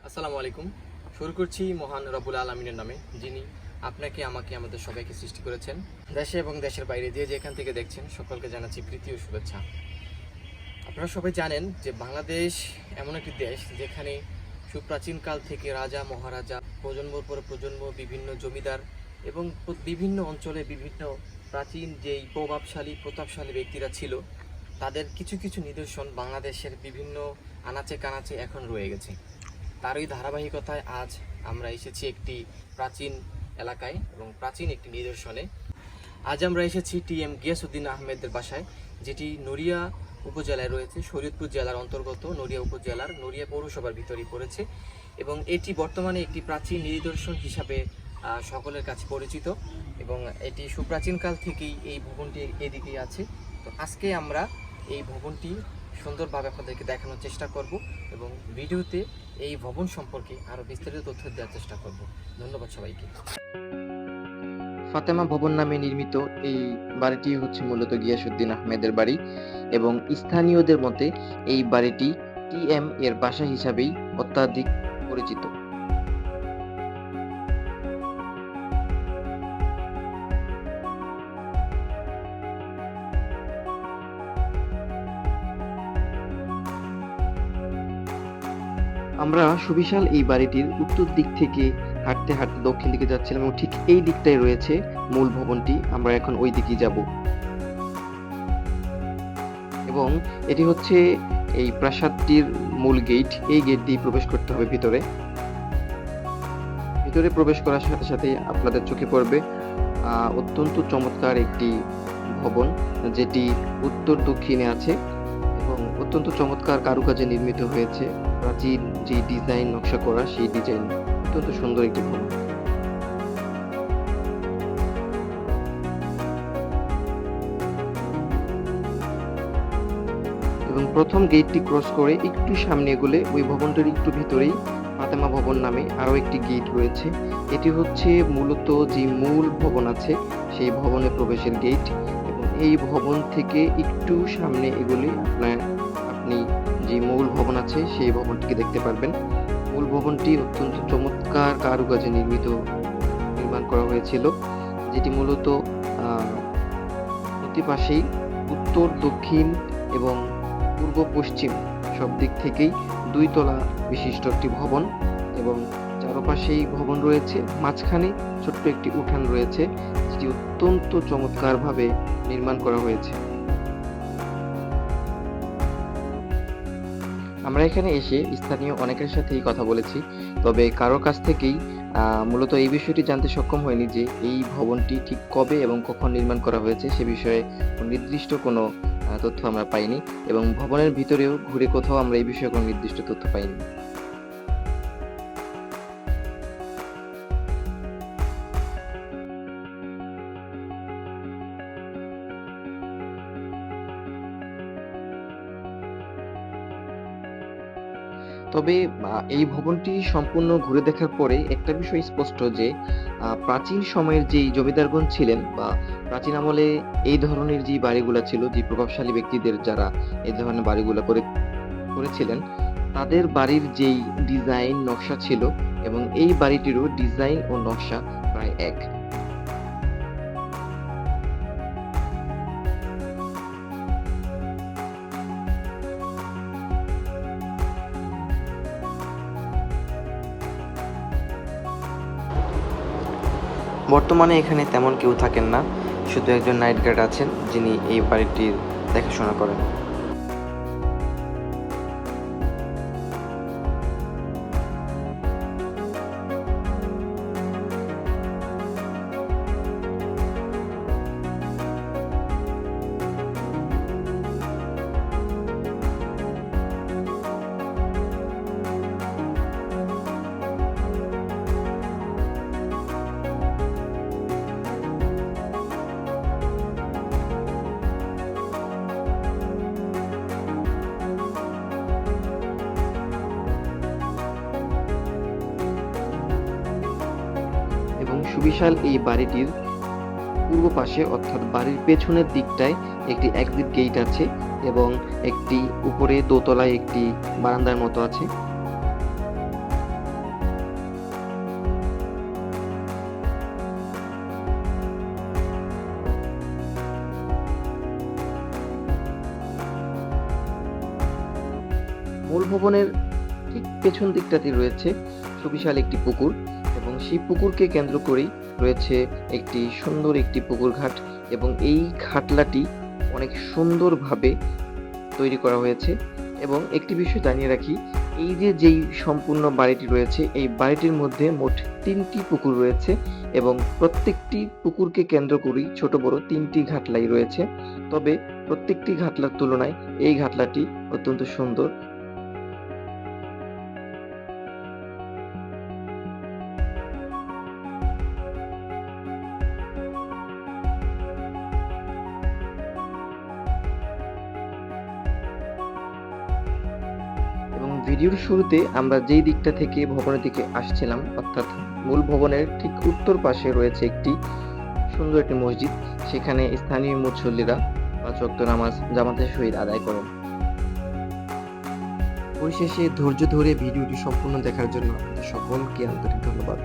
আসসালামু আলাইকুম। শুরু করছি মহান রব্বুল আলামিনের নামে, যিনি আপনাকে আমাকে আমাদের সবাইকে সৃষ্টি করেছেন। দেশে এবং দেশের বাইরে যে যেখান থেকে দেখছেন সকলকে জানাচ্ছি প্রীতি ও শুভেচ্ছা। আপনারা সবাই জানেন যে বাংলাদেশ এমন একটি দেশ যেখানে সুপ্রাচীনকাল থেকে রাজা মহারাজা প্রজন্মর পর প্রজন্ম বিভিন্ন জমিদার এবং বিভিন্ন অঞ্চলে বিভিন্ন প্রাচীন যেই প্রতাপশালী ব্যক্তিরা ছিল, তাদের কিছু কিছু নিদর্শন বাংলাদেশের বিভিন্ন আনাচে কানাচে এখন রয়ে গেছে। তারই ধারাবাহিকতায় আজ আমরা এসেছি একটি প্রাচীন এলাকায় এবং প্রাচীন একটি নিদর্শনে। আজ আমরা এসেছি টিএম গিয়াসউদ্দিন আহমেদের বাসায়, যেটি নড়িয়া উপজেলায় রয়েছে, শরীয়তপুর জেলার অন্তর্গত নড়িয়া উপজেলার নড়িয়া পৌরসভার ভিতরেই পড়েছে এবং এটি বর্তমানে একটি প্রাচীন নিদর্শন হিসাবে সকলের কাছে পরিচিত এবং এটি সুপ্রাচীনকাল থেকেই এই ভবনটি এদিকেই আছে। তো আজকে আমরা এই ভবনটি সুন্দরভাবে আপনাদেরকে দেখানোর চেষ্টা করব এবং ভিডিওতে এই ভবন সম্পর্কে আরও বিস্তারিত তথ্য দেওয়ার চেষ্টা করব। ধন্যবাদ সবাইকে। ফাতেমা ভবন নামে নির্মিত এই বাড়িটি হচ্ছে মূলত গিয়াসউদ্দিন আহমেদের বাড়ি এবং স্থানীয়দের মতে এই বাড়িটি টিএম এর বাসা হিসাবেই অত্যাধিক পরিচিত। আমরা সুবিশাল এই বাড়িটির উত্তর দিক থেকে হাঁটতে হাঁটতে দক্ষিণ দিকে যাচ্ছিলাম এবং ঠিক এই দিকটাই রয়েছে মূল ভবনটি। আমরা এখন ওই দিকেই যাব এবং এটি হচ্ছে এই প্রাসাদটির মূল গেট। এই গেট দিয়ে প্রবেশ করতে হবে ভিতরে। ভিতরে প্রবেশ করার সাথে সাথে আপনাদের চোখে পড়বে অত্যন্ত চমৎকার একটি ভবন, যেটি উত্তর দক্ষিণে আছে এবং অত্যন্ত চমৎকার কারুকাজে নির্মিত হয়েছে। প্রাচীন যে ডিজাইন নকশা করা, সেই ডিজাইন অত্যন্ত সুন্দর একটি ভবন। এবং প্রথম গেটটি ক্রস করে একটু সামনে এগোলে ওই ভবনটার একটু ভিতরেই ফাতেমা ভবন নামে আরো একটি গেট রয়েছে। এটি হচ্ছে মূলত যে মূল ভবন আছে সেই ভবনে প্রবেশের গেট এবং এই ভবন থেকে একটু সামনে এগোলে আপনি যে মূল ভবন আছে সেই ভবনটিকে দেখতে পারবেন। মূল ভবনটি অত্যন্ত চমৎকার কারুকাজে নির্মাণ করা হয়েছিল, যেটি মূলত প্রতি পাশেই উত্তর দক্ষিণ এবং পূর্ব পশ্চিম সব দিক থেকেই 2 তলা বিশিষ্ট একটি ভবন এবং চারপাশেই ভবন রয়েছে। মাঝখানে ছোট্ট একটি উঠান রয়েছে, যেটি অত্যন্ত চমৎকারভাবে নির্মাণ করা হয়েছে। আমরা এখানে এসে স্থানীয় অনেকের সাথেই কথা বলেছি, তবে কারোর কাছ থেকেই মূলত এই বিষয়টি জানতে সক্ষম হয়নি যে এই ভবনটি ঠিক কবে এবং কখন নির্মাণ করা হয়েছে সে বিষয়ে নির্দিষ্ট কোনো তথ্য আমরা পাইনি এবং ভবনের ভিতরেও ঘুরে কোথাও আমরা এই বিষয়ে কোনো নির্দিষ্ট তথ্য পাইনি। তবে এই ভবনটি সম্পূর্ণ ঘুরে দেখার পরে একটা বিষয় স্পষ্ট যে প্রাচীন সময়ের যেই জমিদারগণ ছিলেন বা প্রাচীন আমলে এই ধরনের যে বাড়িগুলা ছিল, যে প্রভাবশালী ব্যক্তিদের যারা এই ধরনের বাড়িগুলা করেছিলেন, তাদের বাড়ির যেই ডিজাইন নকশা ছিল এবং এই বাড়িটিরও ডিজাইন ও নকশা প্রায় এক। বর্তমানে এখানে তেমন কেউ থাকেন না, শুধু একজন নাইট গার্ড আছেন যিনি এই বাড়িটির দেখাশোনা করেন। এবং সুবিশাল এই বাড়িটির পূর্ব পাশে অর্থাৎ বাড়ির পেছনের দিকটায় একটি এক্সিট গেট আছে এবং একটি উপরে দোতলায় একটি বারান্দার মতো আছে। ভবনের ঠিক পেছন দিকটাতে রয়েছে সুবিশাল একটি পুকুর, এবং সেই পুকুরকে কেন্দ্র করেই রয়েছে একটি সুন্দর একটি পুকুর ঘাট, এবং এই ঘাটলাটি অনেক সুন্দরভাবে তৈরি করা হয়েছে। এবং একটি বিষয় জানিয়ে রাখি, এই যে যেই সম্পূর্ণ বাড়িটি রয়েছে, এই বাড়িটির মধ্যে মোট 3টি পুকুর রয়েছে, এবং প্রত্যেকটি পুকুরকে কেন্দ্র করেই ছোট বড় 3টি ঘাটলাই রয়েছে। তবে প্রত্যেকটি ঘাটলার তুলনায় এই ঘাটলাটি অত্যন্ত সুন্দর। এবং ভিডিওর শুরুতে আমরা যেই দিকটা থেকে ভবনের দিকে আসছিলাম, অর্থাৎ মূল ভবনের ঠিক উত্তর পাশে রয়েছে একটি সুন্দর একটি মসজিদ। সেখানে স্থানীয় মুসল্লিরা 5 ওয়াক্ত নামাজ জামাতের সহিত আদায় করেন। পরিশেষে ধৈর্য ধরে ভিডিওটি সম্পূর্ণ দেখার জন্য আপনাদের সকলকে আন্তরিক ধন্যবাদ।